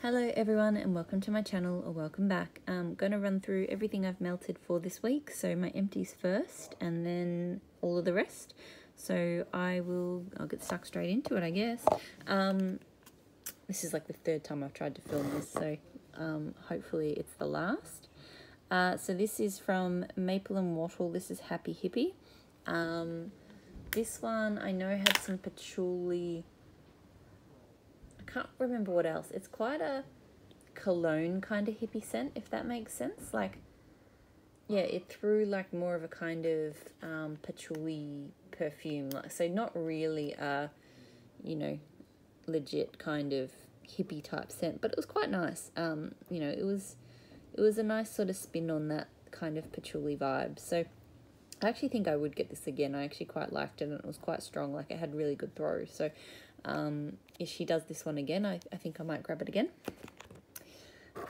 Hello everyone and welcome to my channel, or welcome back. I'm going to run through everything I've melted for this week, so my empties first and then all of the rest. So I'll get stuck straight into it, I guess. This is like the third time I've tried to film this, so hopefully it's the last. So this is from Maple and Wattle. This is Happy Hippie. This one I know had some patchouli. I can't remember what else. It's quite a cologne kind of hippie scent, if that makes sense. Like, yeah, it threw like more of a kind of patchouli perfume. Like, so not really a, legit kind of hippie type scent, but it was quite nice. It was a nice sort of spin on that kind of patchouli vibe. So I actually think I would get this again. I actually quite liked it, and it was quite strong. Like, it had really good throw. So if she does this one again, I think I might grab it again.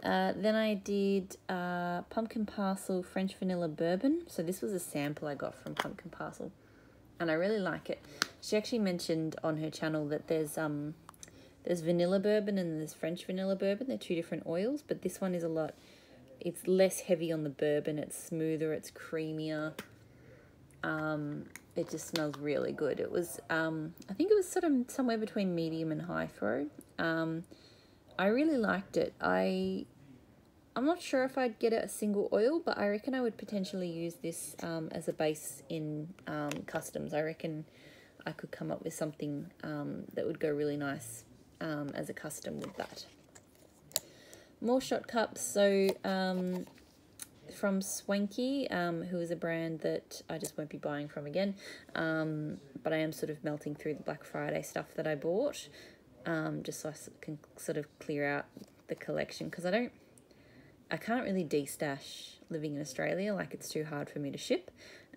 Then I did Pumpkin Parcel French Vanilla Bourbon. So this was a sample I got from Pumpkin Parcel, and I really like it. She actually mentioned on her channel that there's vanilla bourbon and there's French vanilla bourbon. They're two different oils, but this one is it's less heavy on the bourbon. It's smoother, it's creamier. It just smells really good. It was, I think it was sort of somewhere between medium and high throw. I really liked it. I'm not sure if I'd get it a single oil, but I reckon I would potentially use this as a base in customs. I reckon I could come up with something that would go really nice as a custom with that. More shot cups. So from Swanky, who is a brand that I just won't be buying from again, but I am sort of melting through the Black Friday stuff that I bought, just so I can sort of clear out the collection, because I can't really de-stash living in Australia. Like, it's too hard for me to ship,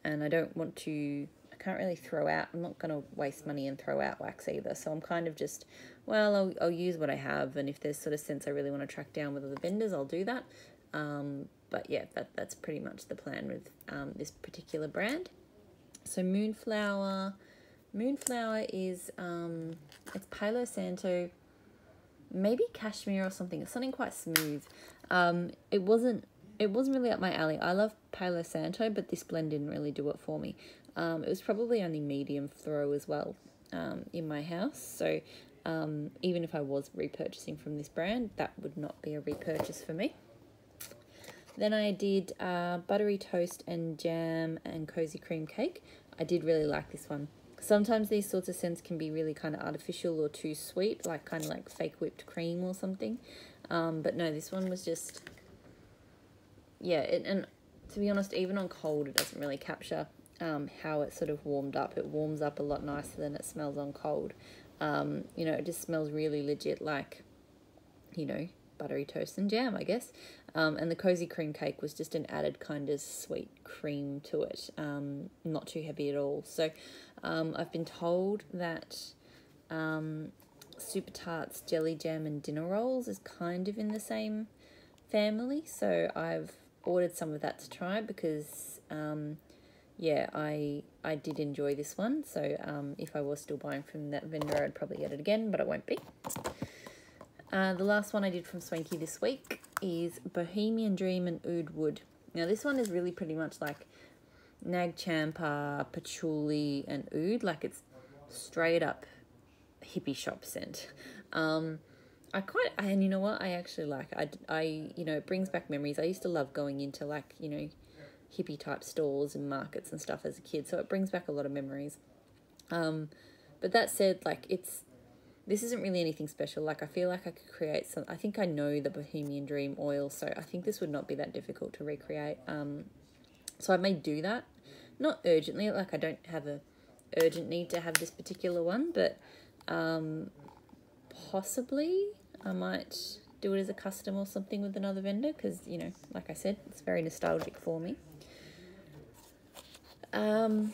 and I can't really throw out. I'm not going to waste money and throw out wax either, so I'm kind of just, well, I'll use what I have, and if there's sort of scents I really want to track down with other vendors, I'll do that. But yeah, that's pretty much the plan with this particular brand. So Moonflower is it's Palo Santo, maybe cashmere or something. It's something quite smooth. It wasn't really up my alley. I love Palo Santo, but this blend didn't really do it for me. It was probably only medium throw as well in my house. So even if I was repurchasing from this brand, that would not be a repurchase for me. Then I did buttery toast and jam and cozy cream cake. I did really like this one. Sometimes these sorts of scents can be really kind of artificial or too sweet, like kind of like fake whipped cream or something. But no, this one was just, yeah. And to be honest, even on cold, it doesn't really capture how it sort of warmed up. It warms up a lot nicer than it smells on cold. It just smells really legit, like, buttery toast and jam, I guess. And the cozy cream cake was just an added kind of sweet cream to it, not too heavy at all. So I've been told that Super Tarts jelly jam and dinner rolls is kind of in the same family, so I've ordered some of that to try, because I did enjoy this one. So if I was still buying from that vendor, I'd probably get it again, but I won't be. The last one I did from Swanky this week is Bohemian Dream and Oud Wood. Now, this one is really pretty much like Nag Champa, Patchouli, and Oud. Like, it's straight up hippie shop scent. And you know what? I actually like it. It brings back memories. I used to love going into, like, hippie type stores and markets and stuff as a kid. So it brings back a lot of memories. But that said, like, this isn't really anything special. Like, I feel like I could create some. I think I know the Bohemian Dream oil, so I think this would not be that difficult to recreate. So I may do that. Not urgently, like, I don't have a urgent need to have this particular one, but possibly I might do it as a custom or something with another vendor, because, like I said, it's very nostalgic for me. From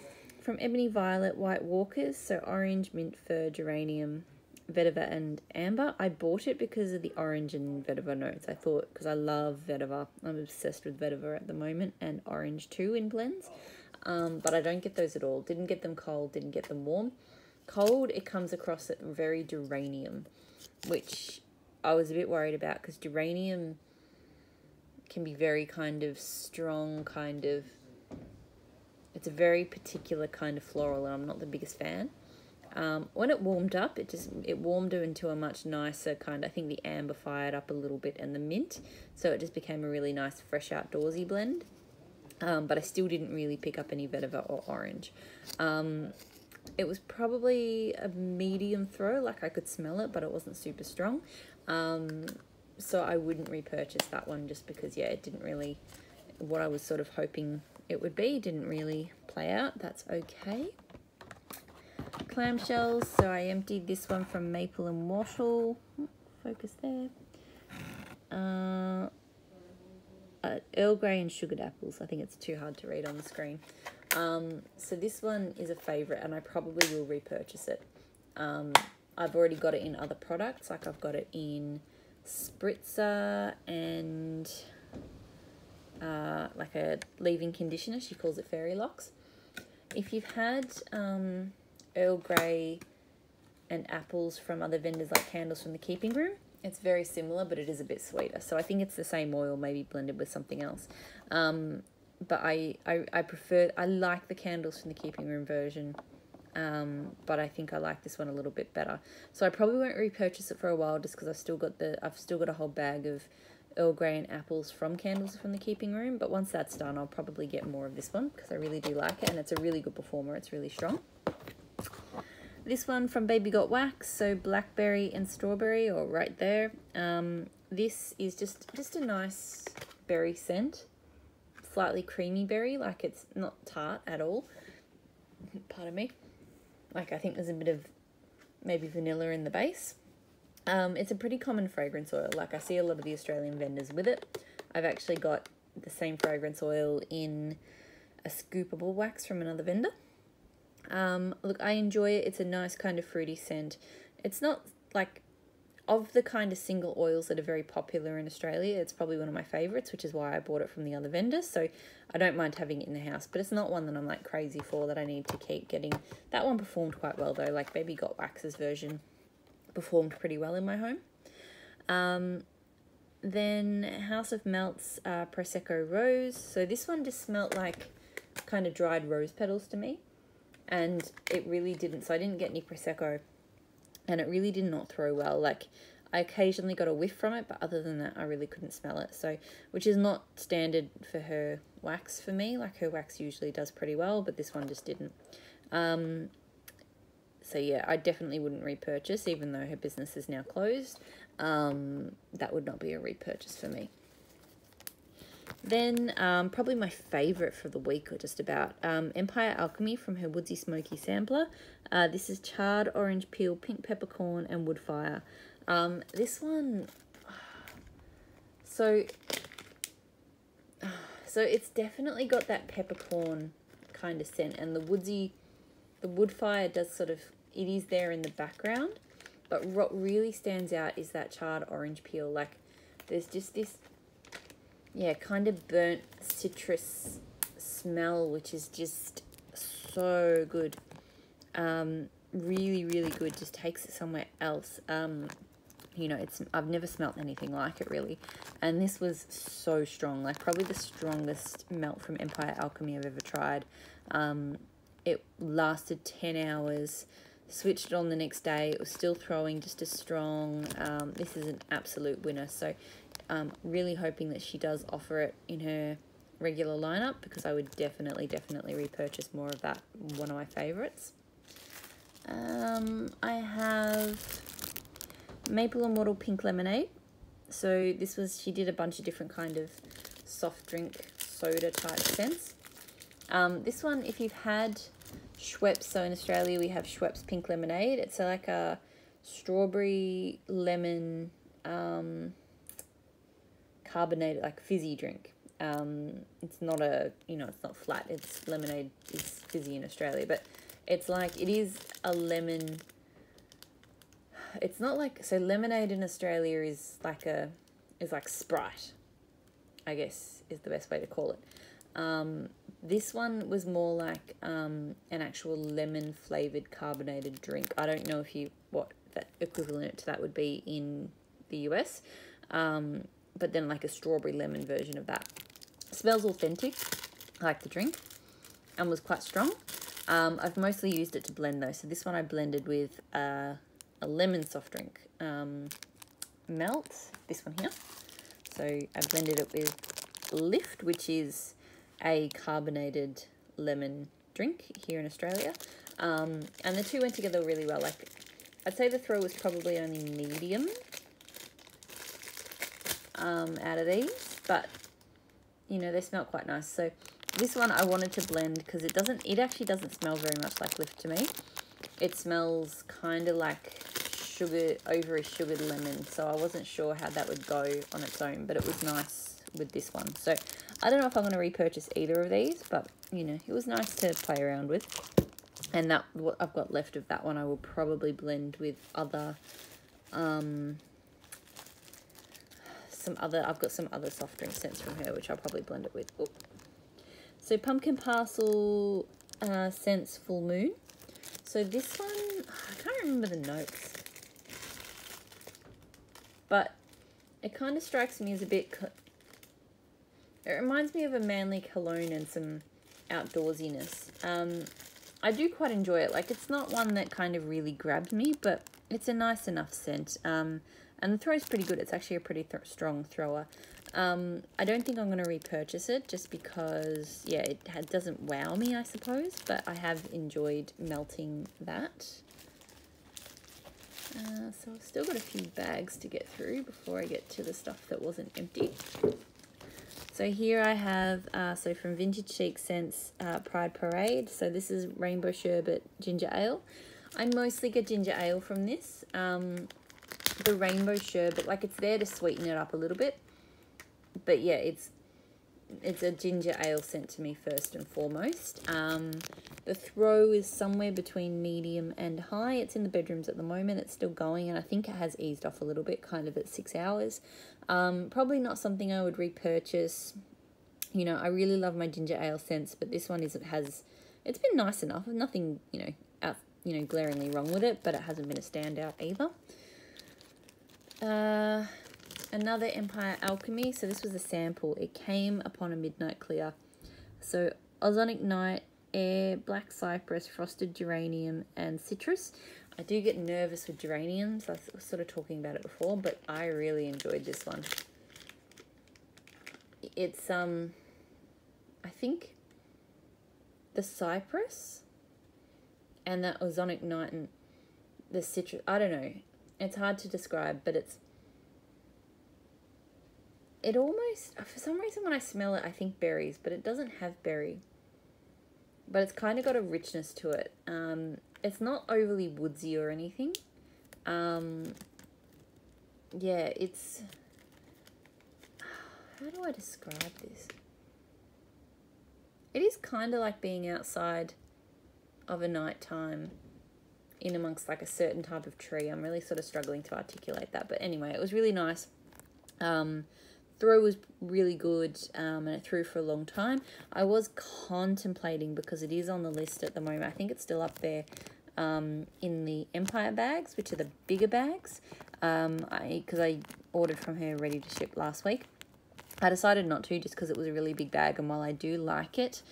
Ebony Violet, White Walkers, so orange, mint, fir, geranium, vetiver and amber. I bought it because of the orange and vetiver notes. I thought, because I love vetiver. I'm obsessed with vetiver at the moment, and orange too in blends. But I don't get those at all. Didn't get them cold, didn't get them warm. Cold, it comes across at very geranium, which I was a bit worried about, because geranium can be very kind of strong, kind of, it's a very particular kind of floral, and I'm not the biggest fan. When it warmed up, it warmed into a much nicer kind. I think the amber fired up a little bit, and the mint, so it just became a really nice fresh outdoorsy blend. But I still didn't really pick up any vetiver or orange. It was probably a medium throw, like I could smell it, but it wasn't super strong. So I wouldn't repurchase that one, just because, yeah, it didn't really, what I was sort of hoping it would be didn't really play out. That's okay. Clamshells, so I emptied this one from Maple and Wattle. Focus there. Earl Grey and Sugared Apples. I think it's too hard to read on the screen. So this one is a favourite, and I probably will repurchase it. I've already got it in other products, like I've got it in spritzer and like a leave-in conditioner. She calls it Fairy Locks. If you've had Earl Grey and apples from other vendors, like Candles from the Keeping Room, it's very similar, but it is a bit sweeter. So I think it's the same oil, maybe blended with something else. But I like the Candles from the Keeping Room version, but I think I like this one a little bit better. So I probably won't repurchase it for a while, just because I've still got a whole bag of Earl Grey and apples from Candles from the Keeping Room. But once that's done, I'll probably get more of this one, because I really do like it, and it's a really good performer. It's really strong. This one from Baby Got Wax, so blackberry and strawberry, or right there. This is just a nice berry scent, slightly creamy berry, like it's not tart at all. Pardon me. Like, I think there's a bit of maybe vanilla in the base. It's a pretty common fragrance oil. Like, I see a lot of the Australian vendors with it. I've actually got the same fragrance oil in a scoopable wax from another vendor. Look, I enjoy it. It's a nice kind of fruity scent. It's not like, of the kind of single oils that are very popular in Australia, it's probably one of my favourites, which is why I bought it from the other vendors. So I don't mind having it in the house, but it's not one that I'm like crazy for, that I need to keep getting. That one performed quite well though. Like Baby Got Wax's version performed pretty well in my home. Then House of Melts Prosecco Rose. So this one just smelt like kind of dried rose petals to me. And it really didn't, so I didn't get any Prosecco, and it really did not throw well. Like, I occasionally got a whiff from it, but other than that, I really couldn't smell it. So, which is not standard for her wax for me. Like, her wax usually does pretty well, but this one just didn't. So yeah, I definitely wouldn't repurchase, even though her business is now closed. That would not be a repurchase for me. Then probably my favourite for the week, or just about, Empire Alchemy from her Woodsy Smoky Sampler. This is charred orange peel, pink peppercorn, and wood fire. This one, so it's definitely got that peppercorn kind of scent, and the wood fire does sort of, it is there in the background, but what really stands out is that charred orange peel. Like, there's just this, yeah, kind of burnt citrus smell, which is just so good. Really, really good. Just takes it somewhere else. You know, I've never smelt anything like it, really. And this was so strong. Like, probably the strongest melt from Empire Alchemy I've ever tried. It lasted 10 hours. Switched it on the next day. It was still throwing just as strong. This is an absolute winner. So really hoping that she does offer it in her regular lineup, because I would definitely repurchase more of that. One of my favorites. I have Maple and Wattle Pink Lemonade. So this was, she did a bunch of different kind of soft drink soda type scents. This one, if you've had Schweppes, so in Australia we have Schweppes Pink Lemonade. It's like a strawberry lemon carbonated, like fizzy drink. It's not a, you know, it's not flat. It's lemonade is fizzy in Australia, but it's like, it is a lemon. It's not like, so lemonade in Australia is like Sprite, I guess is the best way to call it. This one was more like an actual lemon flavored carbonated drink. I don't know if what that equivalent to that would be in the US, but then like a strawberry lemon version of that. Smells authentic, I like the drink, and was quite strong. I've mostly used it to blend though. So this one I blended with a lemon soft drink melt, this one here. So I blended it with Lift, which is a carbonated lemon drink here in Australia. And the two went together really well. Like, I'd say the throw was probably only medium out of these, but you know, they smell quite nice. So this one I wanted to blend because it actually doesn't smell very much like Lift to me. It smells kind of like overly sugared lemon. So I wasn't sure how that would go on its own, but it was nice with this one. So I don't know if I'm going to repurchase either of these, but you know, it was nice to play around with. And that, what I've got left of that one, I will probably blend with other, I've got some other soft drink scents from her, which I'll probably blend it with. Oop. So Pumpkin Parcel Scents Full Moon. So this one, I can't remember the notes, but it kind of strikes me as a bit, it reminds me of a manly cologne and some outdoorsiness. I do quite enjoy it. Like, it's not one that kind of really grabbed me, but it's a nice enough scent. And the throw is pretty good. It's actually a pretty strong thrower. I don't think I'm going to repurchase it just because, yeah, it doesn't wow me, I suppose. But I have enjoyed melting that. So I've still got a few bags to get through before I get to the stuff that wasn't empty. So here I have, so from Vintage Chic Scents, Pride Parade. So this is Rainbow Sherbet Ginger Ale. I mostly get ginger ale from this. The Rainbow Sherbet, like, it's there to sweeten it up a little bit. But yeah, it's a ginger ale scent to me first and foremost. The throw is somewhere between medium and high. It's in the bedrooms at the moment. It's still going, and I think it has eased off a little bit, kind of at 6 hours. Probably not something I would repurchase. You know, I really love my ginger ale scents, but this one it's been nice enough. Nothing, glaringly wrong with it, but it hasn't been a standout either. Another Empire Alchemy. So this was a sample. It came upon a midnight clear. So Ozonic Night, Air, Black Cypress, Frosted Geranium, and Citrus. I do get nervous with geraniums. I was sort of talking about it before, but I really enjoyed this one. It's, I think the cypress and that Ozonic Night and the citrus, I don't know. It's hard to describe, but it almost, for some reason when I smell it, I think berries, but it doesn't have berry. But it's kind of got a richness to it. It's not overly woodsy or anything. Yeah, it's... How do I describe this? It is kind of like being outside of a nighttime in amongst like a certain type of tree. I'm really sort of struggling to articulate that. But anyway, it was really nice. Throw was really good, and it threw for a long time. I was contemplating, because it is on the list at the moment, I think it's still up there, in the Empire bags, which are the bigger bags, because I ordered from her ready to ship last week. I decided not to, just because it was a really big bag, and while I do like it,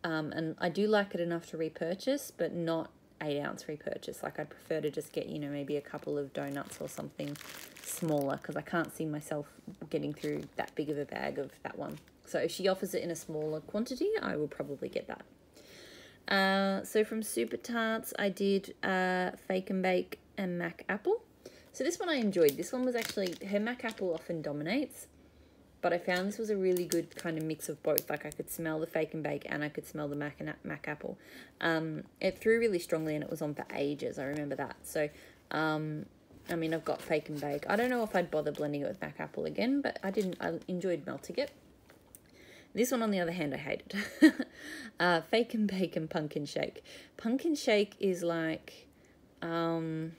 and I do like it enough to repurchase, but not 8-ounce repurchase. Like, I'd prefer to just get, maybe a couple of donuts or something smaller, because I can't see myself getting through that big of a bag of that one. So if she offers it in a smaller quantity, I will probably get that. So from Super Tarts, I did Fake and Bake and Mac Apple. So this one I enjoyed. This one was actually, her Mac Apple often dominates, but I found this was a really good kind of mix of both. Like, I could smell the Fake and Bake and I could smell the Mac Apple. It threw really strongly and it was on for ages. I remember that. So, I mean, I've got Fake and Bake. I don't know if I'd bother blending it with Mac Apple again, but I enjoyed melting it. This one, on the other hand, I hated. Fake and Bake and Pumpkin Shake. Pumpkin Shake is like, how do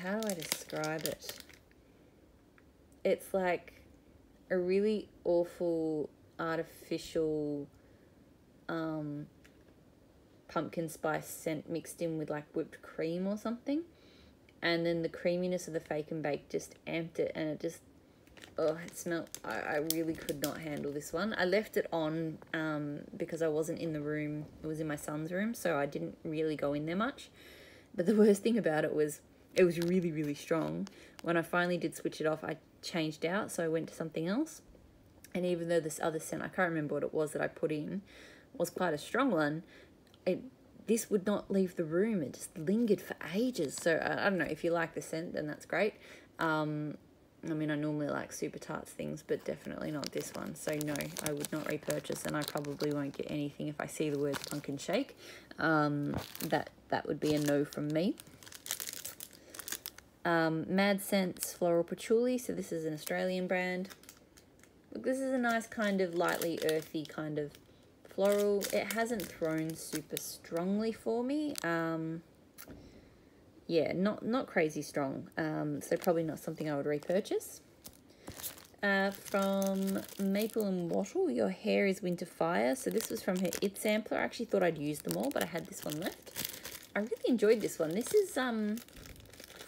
I describe it? It's like a really awful artificial pumpkin spice scent mixed in with like whipped cream or something. and then the creaminess of the Fake and Bake just amped it, and it just, oh, it smelled, I really could not handle this one. I left it on because I wasn't in the room. It was in my son's room, so I didn't really go in there much. But the worst thing about it was really, really strong. When I finally did switch it off, I changed out, so I went to something else. And even though this other scent, I can't remember what it was that I put in, was quite a strong one, this would not leave the room. It just lingered for ages. So I don't know, if you like the scent, then that's great. I mean, I normally like Super Tarts things, but definitely not this one. So no, I would not repurchase, and I probably won't get anything if I see the words Pumpkin Shake. That would be a no from me. Mad Scents Floral Patchouli. So this is an Australian brand. Look, this is a nice kind of lightly earthy kind of floral. It hasn't thrown super strongly for me. Yeah, not crazy strong. So probably not something I would repurchase. From Maple and Wattle, Your Hair is Winter Fire. So this was from her It sampler. I actually thought I'd use them all, but I had this one left. I really enjoyed this one. This is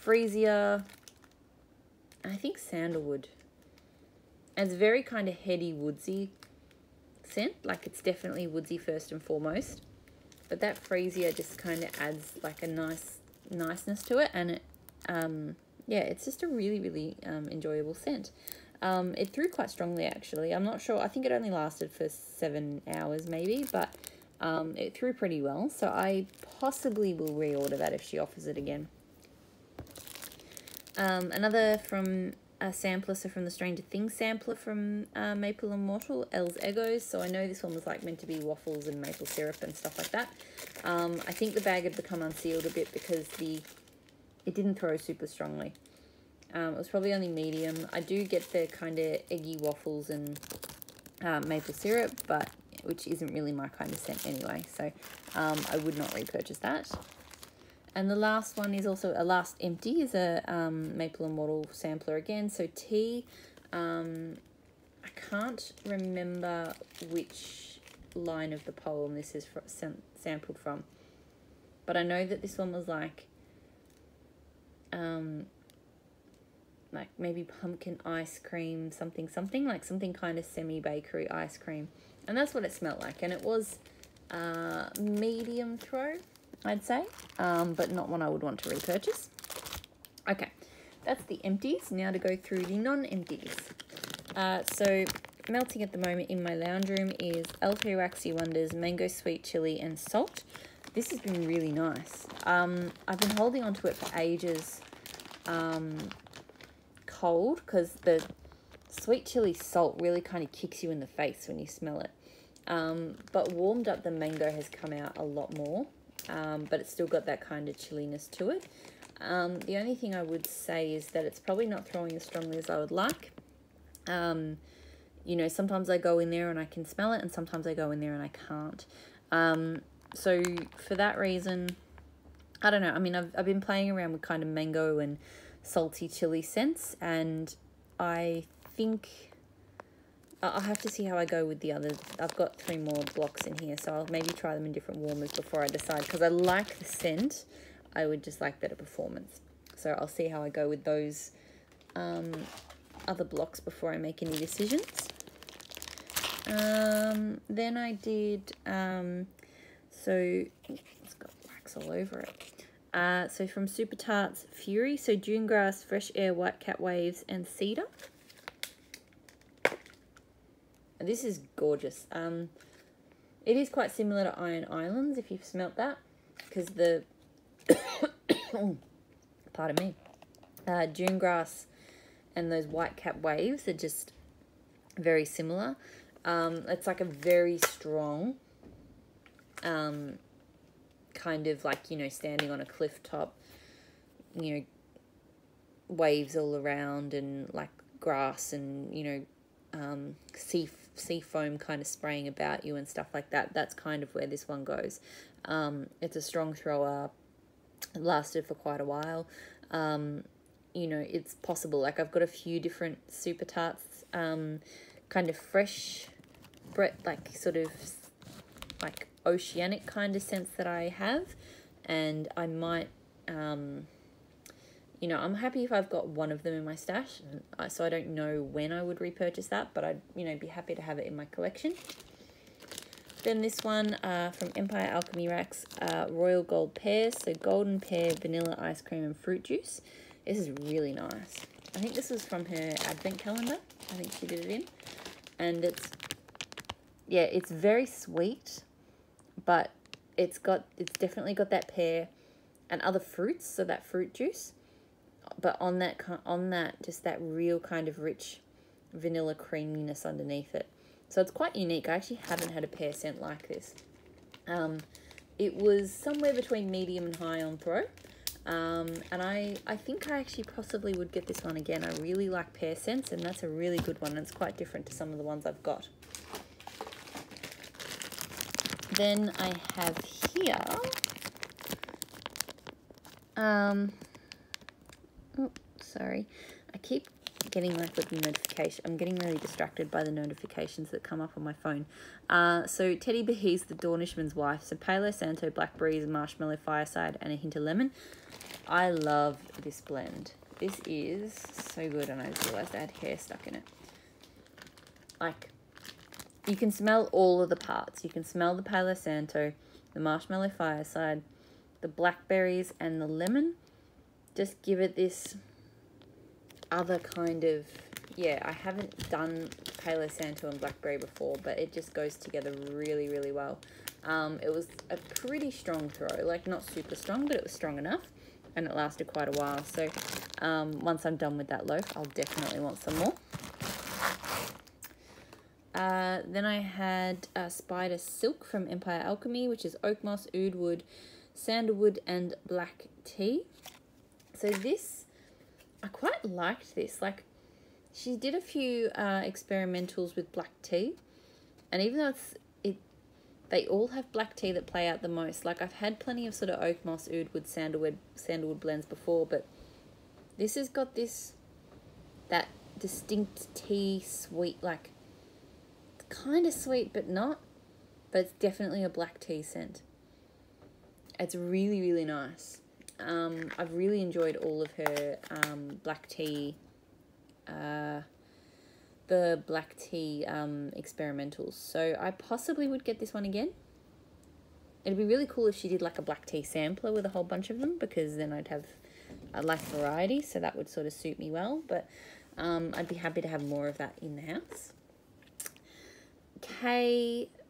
Freesia, I think sandalwood. And it's very kind of heady, woodsy scent. Like, it's definitely woodsy first and foremost. But that Freesia just kind of adds like a niceness to it. And it, yeah, it's just a really, really enjoyable scent. It threw quite strongly, actually. I'm not sure. I think it only lasted for 7 hours maybe, but it threw pretty well. So I possibly will reorder that if she offers it again. Another from a sampler, so from the Stranger Things sampler from Maple and Wattle, Elle's Egos. So I know this one was like meant to be waffles and maple syrup and stuff like that. I think the bag had become unsealed a bit because it didn't throw super strongly. It was probably only medium. I do get the kind of eggy waffles and maple syrup, but which isn't really my kind of scent anyway. So I would not repurchase that. And the last one is also a last empty, is a Maple and Wattle sampler again. So tea, I can't remember which line of the poem this is sampled from, but I know that this one was like maybe pumpkin ice cream, something, like something kind of semi-bakery ice cream. And that's what it smelled like. And it was medium throw, I'd say, but not one I would want to repurchase. Okay, that's the empties. Now to go through the non-empties. So melting at the moment in my lounge room is LP Waxy Wonders Mango Sweet Chili and Salt. This has been really nice. I've been holding on to it for ages, cold, because the sweet chili salt really kind of kicks you in the face when you smell it. But warmed up, the mango has come out a lot more. But it's still got that kind of chilliness to it. The only thing I would say is that it's probably not throwing as strongly as I would like. You know, sometimes I go in there and I can smell it, and sometimes I go in there and I can't. So for that reason, I don't know. I mean, I've been playing around with kind of mango and salty chili scents, and I think I'll have to see how I go with the others. I've got 3 more blocks in here, so I'll maybe try them in different warmers before I decide. Because I like the scent, I would just like better performance. So I'll see how I go with those other blocks before I make any decisions. Then I did, so it's got wax all over it. So from Super Tarts Fury, so Dune Grass, Fresh Air, White Cat Waves, and Cedar. This is gorgeous. It is quite similar to Iron Islands, if you've smelt that, because the pardon me, Dune Grass and those White Cap Waves are just very similar. It's like a very strong kind of like, you know, standing on a cliff top, you know, waves all around, and like grass and, you know, sea foam kind of spraying about you and stuff like that. That's kind of where this one goes. It's a strong thrower. It lasted for quite a while. You know, it's possible. Like, I've got a few different Super Tarts, kind of fresh, like sort of like oceanic kind of scents that I have, and I might you know, I'm happy if I've got one of them in my stash, so I don't know when I would repurchase that, but I'd, you know, be happy to have it in my collection. Then this one from Empire Alchemy Racks, Royal Gold Pears, so golden pear, vanilla ice cream and fruit juice. This is really nice. I think this was from her advent calendar. I think she did it in. And it's, yeah, it's very sweet, but it's definitely got that pear and other fruits, so that fruit juice. But on that, just that real kind of rich vanilla creaminess underneath it. So it's quite unique. I actually haven't had a pear scent like this. It was somewhere between medium and high on throw. And I think I actually possibly would get this one again. I really like pear scents, and that's a really good one. And it's quite different to some of the ones I've got. Then I have here, oh, sorry. I keep getting like little notification. I'm getting really distracted by the notifications that come up on my phone. So Teddy Behe's the Dornishman's Wife. So Palo Santo, Blackberries, Marshmallow Fireside, and a hint of lemon. I love this blend. This is so good, and I just realized I had hair stuck in it. Like, you can smell all of the parts. You can smell the Palo Santo, the Marshmallow Fireside, the blackberries, and the lemon. Just give it this other kind of, yeah, I haven't done Palo Santo and blackberry before, but it just goes together really, really well. It was a pretty strong throw, like not super strong, but it was strong enough, and it lasted quite a while. So once I'm done with that loaf, I'll definitely want some more. Then I had Spider Silk from Empire Alchemy, which is oak moss, oud wood, sandalwood, and black tea. So this, I quite liked this. Like, she did a few experimentals with black tea, and even though they all have black tea that play out the most. Like, I've had plenty of sort of oak moss, oud wood, sandalwood blends before, but this has got that distinct tea sweet, like, kind of sweet but not, but it's definitely a black tea scent. It's really, really nice. I've really enjoyed all of her black tea, the black tea experimentals. So I possibly would get this one again. It'd be really cool if she did like a black tea sampler with a whole bunch of them, because then I'd like variety, so that would sort of suit me well. But I'd be happy to have more of that in the house.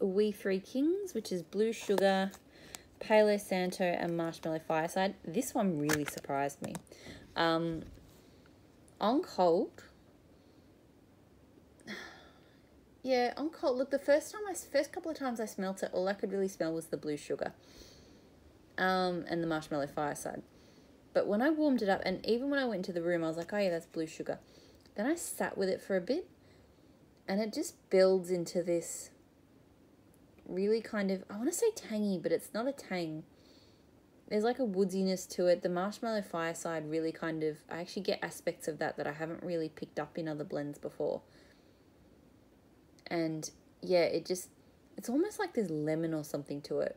We Three Kings, which is Blue Sugar, Palo Santo, and Marshmallow Fireside. This one really surprised me. On cold, yeah, on cold. Look, the first couple of times I smelt it, all I could really smell was the blue sugar, and the Marshmallow Fireside. But when I warmed it up, and even when I went into the room, I was like, oh yeah, that's blue sugar. Then I sat with it for a bit, and it just builds into this really kind of, I want to say tangy, but it's not a tang. There's like a woodiness to it. The Marshmallow Fireside really kind of, I actually get aspects of that I haven't really picked up in other blends before. And yeah, it's almost like there's lemon or something to it.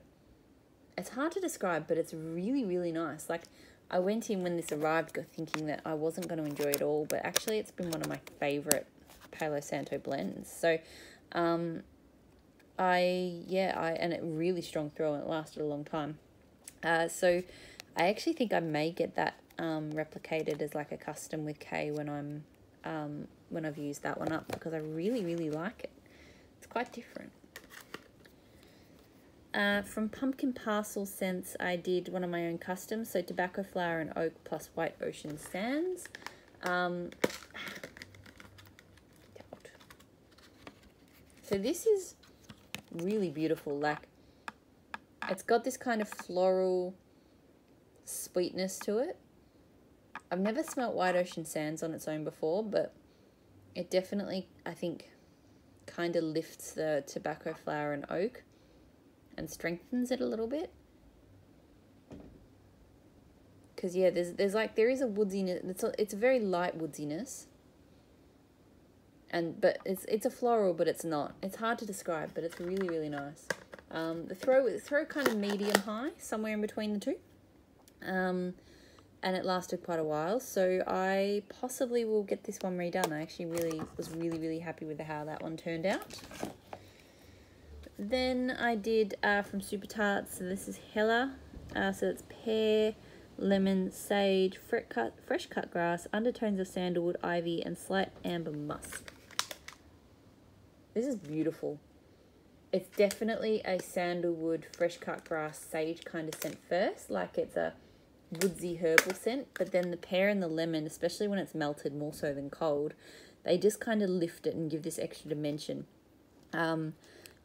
It's hard to describe, but it's really, really nice. Like, I went in when this arrived thinking that I wasn't going to enjoy it all, but actually it's been one of my favorite Palo Santo blends. So, and it really strong throw, and it lasted a long time. So I actually think I may get that replicated as like a custom with Kay when I've used that one up, because I really, really like it. It's quite different. From Pumpkin Parcel Scents, I did one of my own customs, so tobacco flower and oak plus white ocean sands. So this is really beautiful. Like, it's got this kind of floral sweetness to it. I've never smelt white ocean sands on its own before, but it definitely, I think, kind of lifts the tobacco flower and oak and strengthens it a little bit. Because yeah, there is a woodiness. It's a very light woodiness. But it's a floral, but it's not. It's hard to describe, but it's really, really nice. The throw kind of medium high, somewhere in between the two. And and it lasted quite a while, so I possibly will get this one redone. I actually was really happy with how that one turned out. Then I did from Super Tarts, so this is Hella. So it's pear, lemon, sage, fresh cut grass, undertones of sandalwood, ivy, and slight amber musk. This is beautiful. It's definitely a sandalwood, fresh cut grass, sage kind of scent first, like it's a woodsy herbal scent, but then the pear and the lemon, especially when it's melted more so than cold, they just kind of lift it and give this extra dimension.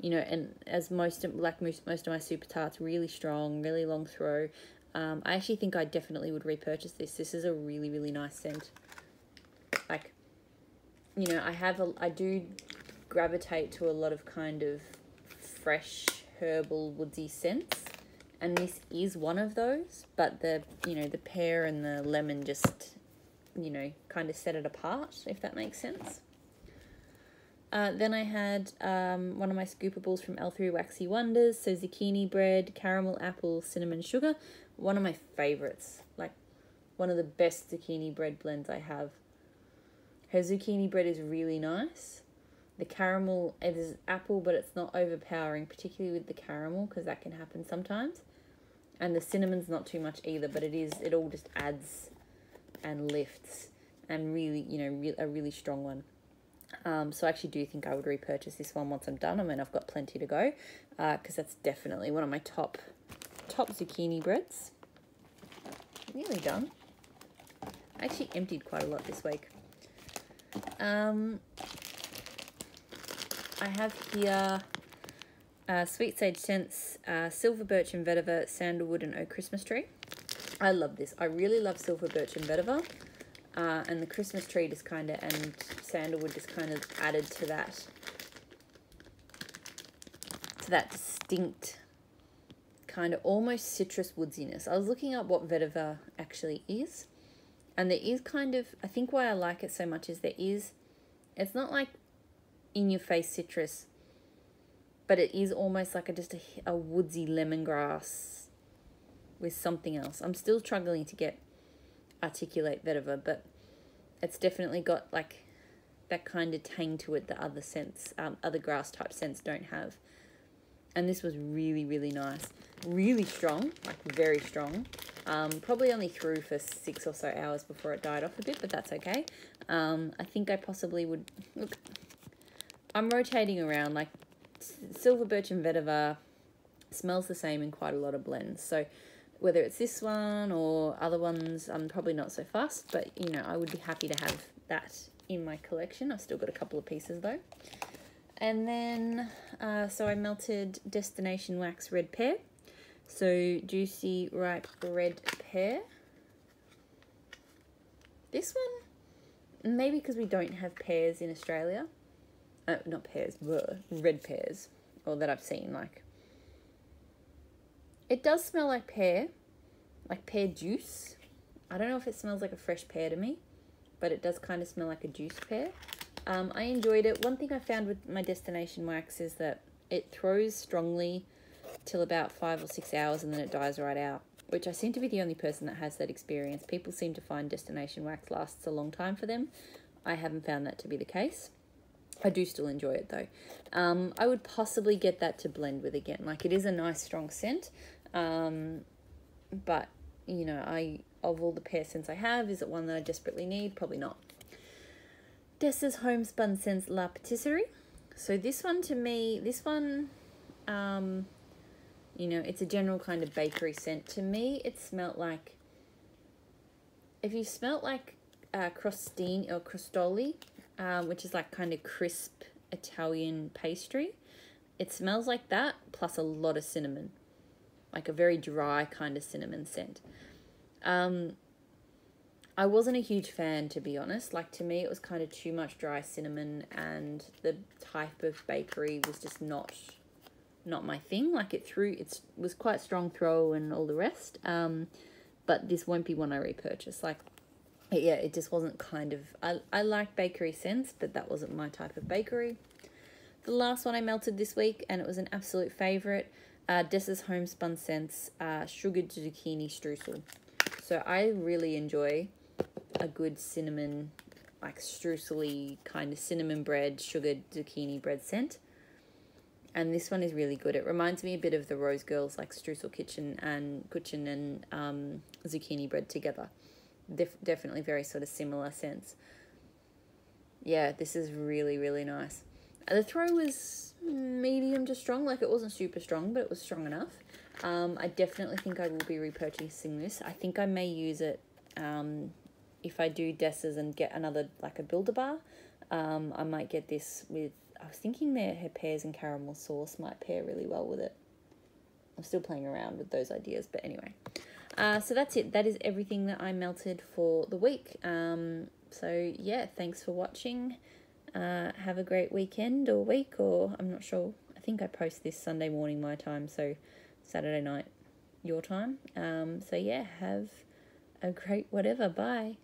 You know, and as most of my Super Tarts, really strong, really long throw. I actually think I definitely would repurchase this. This is a really nice scent. Like, you know, I do gravitate to a lot of kind of fresh herbal woodsy scents, and this is one of those, but the pear and the lemon just, you know, kind of set it apart, if that makes sense. Then I had one of my scoopables from L3 Waxy Wonders, so zucchini bread, caramel apple, cinnamon sugar. One of my favorites, like one of the best zucchini bread blends I have. Her zucchini bread is really nice. The caramel, it is apple, but it's not overpowering, particularly with the caramel, because that can happen sometimes. And the cinnamon's not too much either, but it all just adds and lifts, and really, you know, a really strong one. So I actually do think I would repurchase this one once I'm done. I mean, I've got plenty to go, because that's definitely one of my top zucchini breads. Nearly done. I actually emptied quite a lot this week. I have here Sweet Sage Scents, Silver Birch and Vetiver, Sandalwood and Oak Christmas Tree. I love this. I really love Silver Birch and Vetiver. And the Christmas tree just kind of, and sandalwood just kind of added to that distinct kind of almost citrus woodsiness. I was looking up what vetiver actually is, and there is kind of, I think why I like it so much is it's not like in your face citrus, but it is almost like just a woodsy lemongrass with something else. I'm still struggling to articulate vetiver, but it's definitely got like that kind of tang to it that other scents, other grass type scents don't have. And this was really nice, really strong, like very strong. Probably only threw for 6 or so hours before it died off a bit, but that's okay. I think I possibly would look. I'm rotating around, like Silver Birch and Vetiver smells the same in quite a lot of blends, so whether it's this one or other ones, I'm probably not so fussed, but, you know, I would be happy to have that in my collection. I've still got a couple of pieces, though. And then, so I melted Destination Wax Red Pear. So, Juicy Ripe Red Pear. This one, maybe because we don't have pears in Australia. Not pears, red pears. Or that I've seen, like. It does smell like pear juice. I don't know if it smells like a fresh pear to me, but it does kind of smell like a juice pear. I enjoyed it. One thing I found with my Destination Wax is that it throws strongly till about 5 or 6 hours and then it dies right out, which I seem to be the only person that has that experience. People seem to find Destination Wax lasts a long time for them. I haven't found that to be the case. I do still enjoy it though. I would possibly get that to blend with again. Like, it is a nice strong scent. But, you know, of all the pear scents I have, is it one that I desperately need? Probably not. Dessa's Homespun Scents La Patisserie. So this one to me, you know, it's a general kind of bakery scent. To me, it smelled like, if you smelt like crostini or crostoli, which is like kind of crisp Italian pastry, it smells like that, plus a lot of cinnamon. Like a very dry kind of cinnamon scent. I wasn't a huge fan, to be honest. Like, to me, it was kind of too much dry cinnamon, and the type of bakery was just not my thing. Like, it was quite strong throw and all the rest. But this won't be one I repurchase. Like, yeah, it just wasn't kind of, I like bakery scents, but that wasn't my type of bakery. The last one I melted this week, and it was an absolute favourite, Dessa's Homespun Scents Sugared Zucchini Streusel. So I really enjoy a good cinnamon, like streusel-y kind of cinnamon bread, sugared zucchini bread scent. And this one is really good. It reminds me a bit of the Rose Girls, like streusel kitchen and zucchini bread together. Definitely very sort of similar scents. Yeah, this is really, really nice. The throw was medium to strong. Like, it wasn't super strong, but it was strong enough. I definitely think I will be repurchasing this. I think I may use it if I do Dessa's and get another, like a Build-A-Bar. I might get this with, I was thinking her pears and caramel sauce might pair really well with it. I'm still playing around with those ideas, but anyway. So that's it. That is everything that I melted for the week. So yeah, thanks for watching. Have a great weekend or week, or I'm not sure. I think I post this Sunday morning my time, so Saturday night your time. So yeah, have a great whatever. Bye.